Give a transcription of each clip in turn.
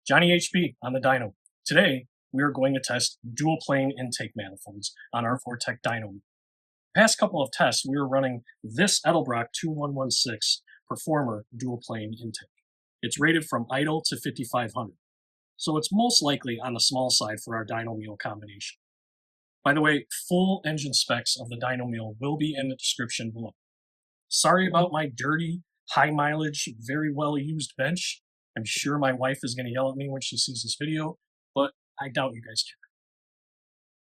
Johnny HB on the dyno. Today, we are going to test dual plane intake manifolds on our Vortec dyno. Past couple of tests, we were running this Edelbrock 2116 Performer dual plane intake. It's rated from idle to 5500, so it's most likely on the small side for our dyno mule combination. By the way, full engine specs of the dyno mule will be in the description below. Sorry about my dirty, high mileage, very well used bench. I'm sure my wife is going to yell at me when she sees this video, but I doubt you guys care.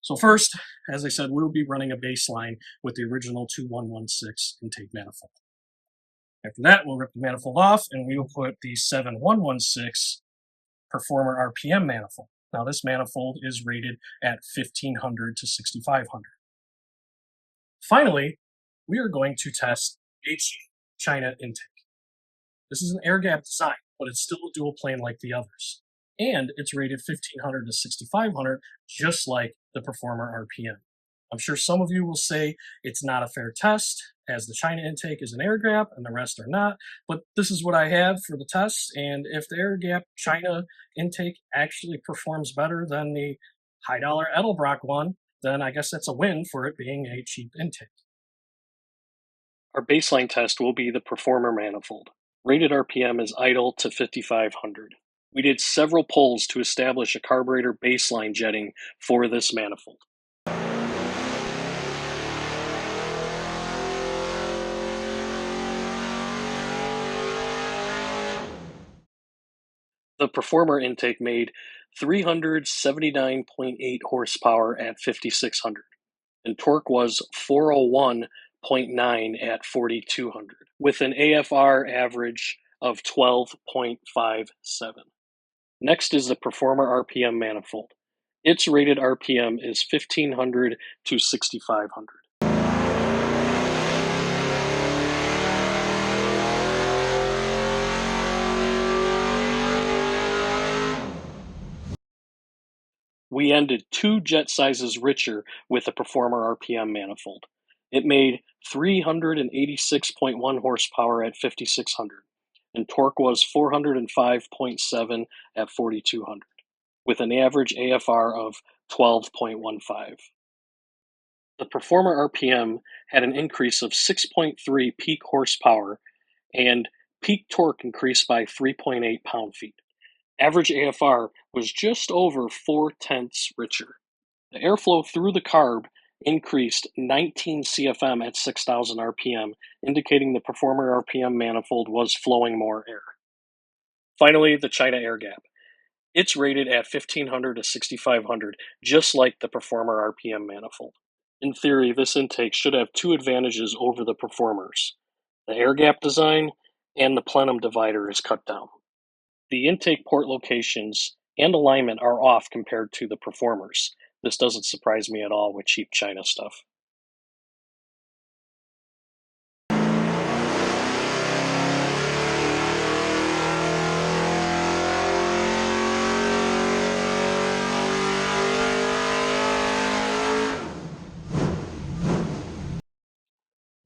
So first, as I said, we'll be running a baseline with the original 2116 intake manifold. After that, we'll rip the manifold off and we will put the 7116 Performer RPM manifold. Now this manifold is rated at 1500 to 6500. Finally, we are going to test China intake. This is an air gap design, but it's still a dual plane like the others. And it's rated 1500 to 6500, just like the Performer RPM. I'm sure some of you will say it's not a fair test, as the China intake is an air gap and the rest are not, but this is what I have for the test, and if the air gap China intake actually performs better than the high dollar Edelbrock one, then I guess that's a win for it being a cheap intake. Our baseline test will be the Performer manifold. Rated RPM is idle to 5500. We did several pulls to establish a carburetor baseline jetting for this manifold. The Performer intake made 379.8 horsepower at 5600, and torque was 401.9 at 4200, with an AFR average of 12.57. Next is the Performer RPM manifold. Its rated RPM is 1500 to 6500. We ended 2 jet sizes richer with the Performer RPM manifold. It made 386.1 horsepower at 5600, and torque was 405.7 at 4200, with an average AFR of 12.15. The Performer RPM had an increase of 6.3 peak horsepower, and peak torque increased by 3.8 pound-feet. Average AFR was just over 0.4 richer. The airflow through the carb increased 19 CFM at 6,000 RPM, indicating the Performer RPM manifold was flowing more air. Finally, the China air gap. It's rated at 1500 to 6500, just like the Performer RPM manifold. In theory, this intake should have 2 advantages over the Performers. The air gap design and the plenum divider is cut down. The intake port locations and alignment are off compared to the Performers. This doesn't surprise me at all with cheap China stuff.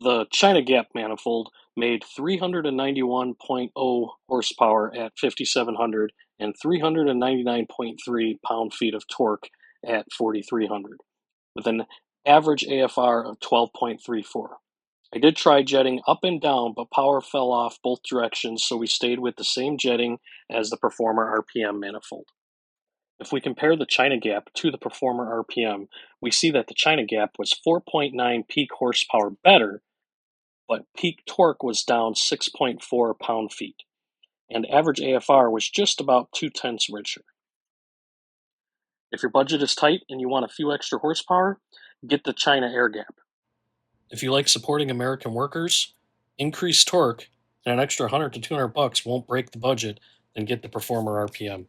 The China gap manifold made 391.0 horsepower at 5700 and 399.3 pound-feet of torque at 4300, with an average AFR of 12.34. I did try jetting up and down, but power fell off both directions, so we stayed with the same jetting as the Performer RPM manifold. If we compare the China gap to the Performer RPM, we see that the China gap was 4.9 peak horsepower better, but peak torque was down 6.4 pound-feet, and average AFR was just about 0.2 richer. If your budget is tight and you want a few extra horsepower, get the China air gap. If you like supporting American workers, increased torque, and an extra $100 to $200 won't break the budget, then get the Performer RPM.